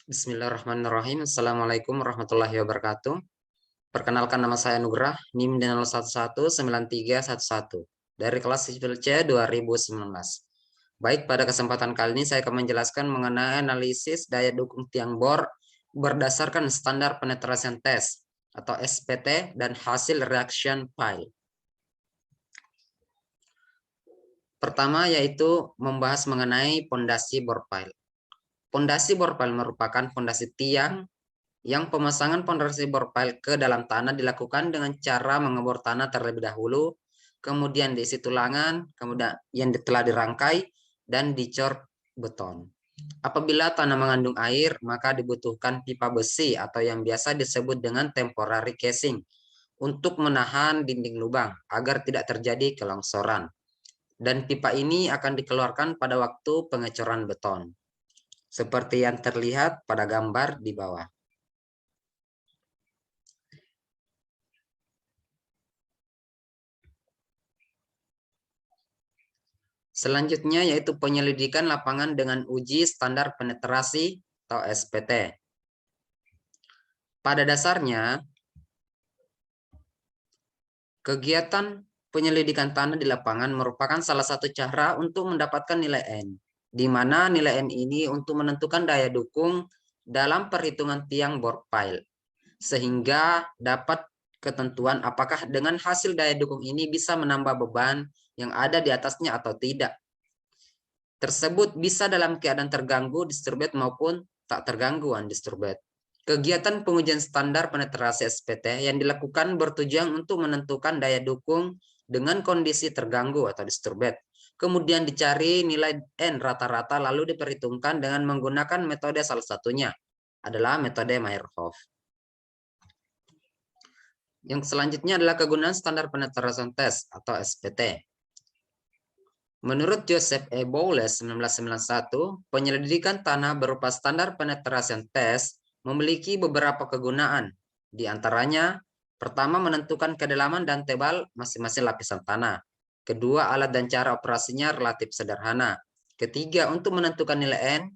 Bismillahirrahmanirrahim. Assalamualaikum warahmatullahi wabarakatuh. Perkenalkan, nama saya Nugrah, NIM 01193111 dari kelas sipil C 2019. Baik, pada kesempatan kali ini saya akan menjelaskan mengenai analisis daya dukung tiang bor berdasarkan standar penetrasian test atau SPT dan hasil reaction pile. Pertama yaitu membahas mengenai pondasi bor pile. Pondasi bor pile merupakan pondasi tiang yang pemasangan pondasi bor pile ke dalam tanah dilakukan dengan cara mengebor tanah terlebih dahulu, kemudian diisi tulangan, kemudian yang telah dirangkai dan dicor beton. Apabila tanah mengandung air, maka dibutuhkan pipa besi atau yang biasa disebut dengan temporary casing untuk menahan dinding lubang agar tidak terjadi kelongsoran. Dan pipa ini akan dikeluarkan pada waktu pengecoran beton, seperti yang terlihat pada gambar di bawah. Selanjutnya yaitu penyelidikan lapangan dengan uji standar penetrasi atau SPT. Pada dasarnya, kegiatan penyelidikan tanah di lapangan merupakan salah satu cara untuk mendapatkan nilai N, di mana nilai N ini untuk menentukan daya dukung dalam perhitungan tiang bor pile, sehingga dapat ketentuan apakah dengan hasil daya dukung ini bisa menambah beban yang ada di atasnya atau tidak. Tersebut bisa dalam keadaan terganggu disturbed maupun tak terganggu undisturbed. Kegiatan pengujian standar penetrasi SPT yang dilakukan bertujuan untuk menentukan daya dukung dengan kondisi terganggu atau disturbed. Kemudian dicari nilai N rata-rata lalu diperhitungkan dengan menggunakan metode salah satunya adalah metode Meyerhof. Yang selanjutnya adalah kegunaan standar penetrasi test atau SPT. Menurut Joseph E. Bowles 1991, penyelidikan tanah berupa standar penetrasian test memiliki beberapa kegunaan. Di antaranya, pertama menentukan kedalaman dan tebal masing-masing lapisan tanah. Kedua, alat dan cara operasinya relatif sederhana. Ketiga, untuk menentukan nilai N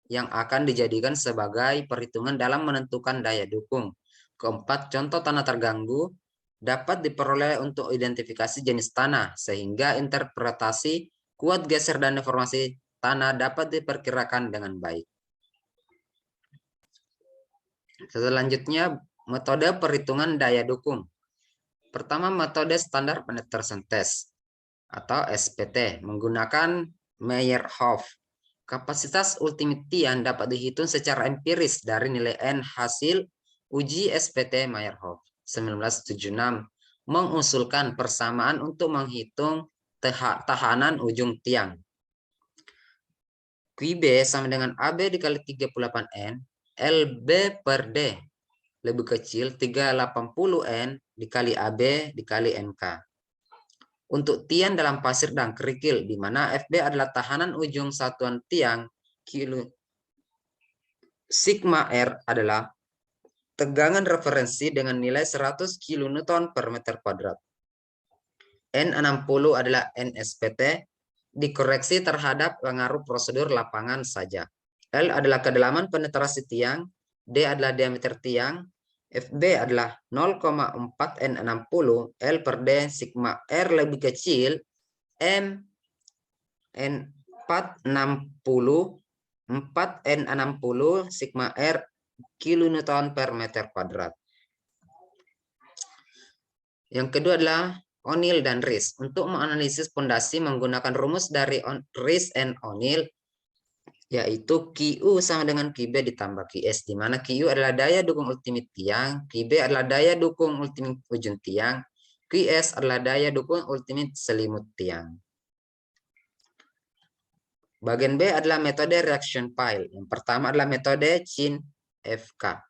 yang akan dijadikan sebagai perhitungan dalam menentukan daya dukung. Keempat, contoh tanah terganggu dapat diperoleh untuk identifikasi jenis tanah, sehingga interpretasi kuat geser dan deformasi tanah dapat diperkirakan dengan baik. Selanjutnya, metode perhitungan daya dukung. Pertama, metode standar penetrasian test atau SPT menggunakan Meyerhof. Kapasitas ultimate tiang dapat dihitung secara empiris dari nilai N hasil uji SPT Meyerhof 1976 mengusulkan persamaan untuk menghitung tahanan ujung tiang. QB sama dengan AB dikali 38N, LB per D lebih kecil 380N dikali AB dikali NK. Untuk tiang dalam pasir dan kerikil, di mana FB adalah tahanan ujung satuan tiang, sigma R adalah tegangan referensi dengan nilai 100 kN per meter kuadrat. N60 adalah NSPT, dikoreksi terhadap pengaruh prosedur lapangan saja. L adalah kedalaman penetrasi tiang, D adalah diameter tiang, FB adalah 0,4 N60, L per D sigma R lebih kecil, M N460, 4 N60 sigma R kilonewton per meter kuadrat. Yang kedua adalah O'Neill dan Rees. Untuk menganalisis pondasi menggunakan rumus dari Rees and O'Neill, yaitu QU sama dengan QB ditambah QS, di mana QU adalah daya dukung ultimate tiang, QB adalah daya dukung ultimate ujung tiang, QS adalah daya dukung ultimate selimut tiang. Bagian B adalah metode reaction pile. Yang pertama adalah metode Chin FK.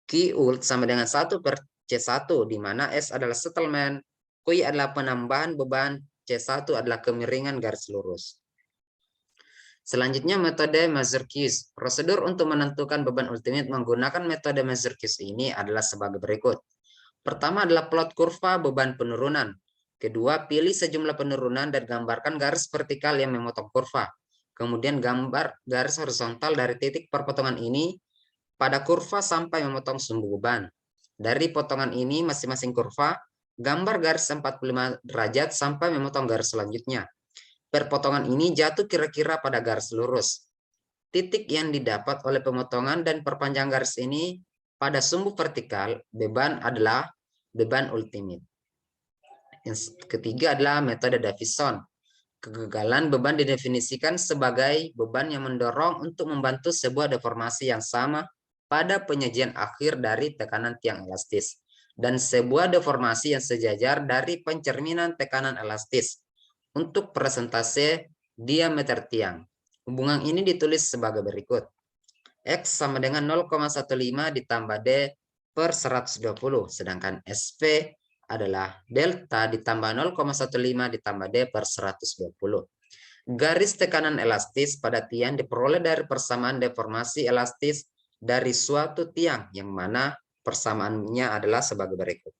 QU sama dengan 1 per C1, di mana S adalah settlement, Q adalah penambahan beban, C1 adalah kemiringan garis lurus. Selanjutnya metode Mazurki's. Prosedur untuk menentukan beban ultimate menggunakan metode Mazurki's ini adalah sebagai berikut. Pertama adalah plot kurva beban penurunan. Kedua, pilih sejumlah penurunan dan gambarkan garis vertikal yang memotong kurva. Kemudian gambar garis horizontal dari titik perpotongan ini pada kurva sampai memotong sumbu beban. Dari potongan ini masing-masing kurva, gambar garis 45 derajat sampai memotong garis selanjutnya. Perpotongan ini jatuh kira-kira pada garis lurus. Titik yang didapat oleh pemotongan dan perpanjang garis ini pada sumbu vertikal, beban adalah beban ultimate. Yang ketiga adalah metode Davison. Kegagalan beban didefinisikan sebagai beban yang mendorong untuk membantu sebuah deformasi yang sama pada penyajian akhir dari tekanan tiang elastis dan sebuah deformasi yang sejajar dari pencerminan tekanan elastis. Untuk persentase diameter tiang, hubungan ini ditulis sebagai berikut. X sama dengan 0,15 ditambah D per 120, sedangkan SP adalah delta ditambah 0,15 ditambah D per 120. Garis tekanan elastis pada tiang diperoleh dari persamaan deformasi elastis dari suatu tiang, yang mana persamaannya adalah sebagai berikut.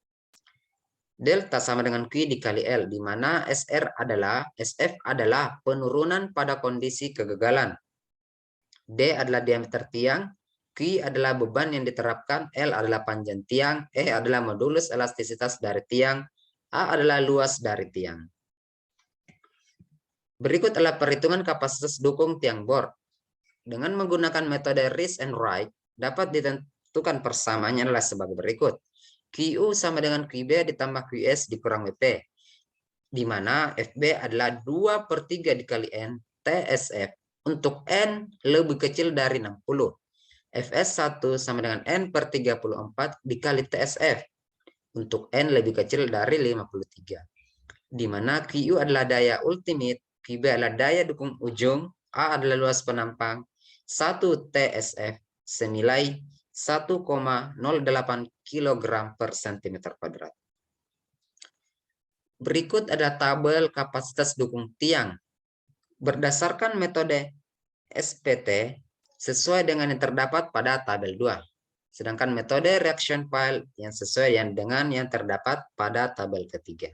Delta sama dengan Q dikali L, di mana SF adalah penurunan pada kondisi kegagalan. D adalah diameter tiang, Q adalah beban yang diterapkan, L adalah panjang tiang, E adalah modulus elastisitas dari tiang, A adalah luas dari tiang. Berikut adalah perhitungan kapasitas dukung tiang bor. Dengan menggunakan metode Rees and Wright, dapat ditentukan persamaannya adalah sebagai berikut. QU sama dengan QB ditambah QS dikurang WP, di mana FB adalah 2/3 dikali N TSF untuk N lebih kecil dari 60. FS1 sama dengan N per 34 dikali TSF untuk N lebih kecil dari 53. Di mana QU adalah daya ultimate, QB adalah daya dukung ujung, A adalah luas penampang, 1 TSF senilai 1,08 kg per cm². Berikut adalah tabel kapasitas dukung tiang. Berdasarkan metode SPT, sesuai dengan yang terdapat pada tabel 2. Sedangkan metode reaction pile yang sesuai dengan yang terdapat pada tabel ketiga.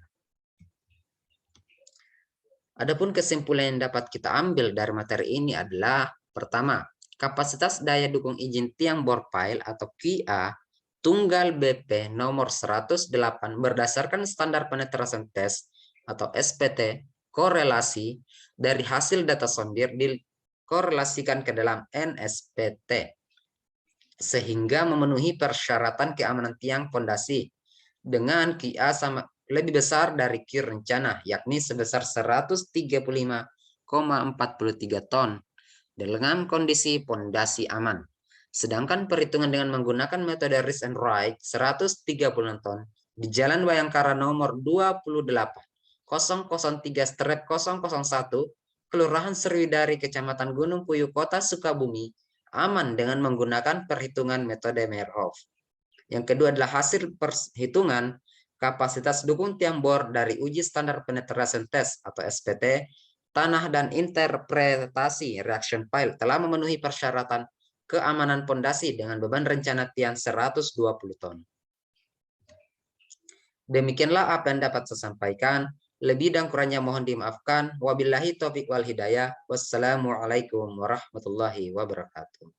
Adapun kesimpulan yang dapat kita ambil dari materi ini adalah, pertama, kapasitas daya dukung izin tiang bor pile atau QA tunggal BP nomor 108 berdasarkan standar penetrasan tes atau SPT korelasi dari hasil data sondir dikorelasikan ke dalam NSPT sehingga memenuhi persyaratan keamanan tiang fondasi dengan QA sama lebih besar dari Q rencana, yakni sebesar 135,43 ton dengan kondisi fondasi aman. Sedangkan perhitungan dengan menggunakan metode Rees and Wright 136 ton di Jalan Bayangkara nomor 28 003/001 Kelurahan Sriwidari, Kecamatan Gunung Puyuh, Kota Sukabumi aman dengan menggunakan perhitungan metode Meyerhof. Yang kedua adalah hasil perhitungan kapasitas dukung tiang bor dari uji standar penetration test atau SPT tanah dan interpretasi reaction pile telah memenuhi persyaratan keamanan pondasi dengan beban rencana tiang 120 ton. Demikianlah apa yang dapat saya sampaikan. Lebih dan kurangnya mohon dimaafkan. Wabillahi taufiq wal hidayah. Wassalamualaikum warahmatullahi wabarakatuh.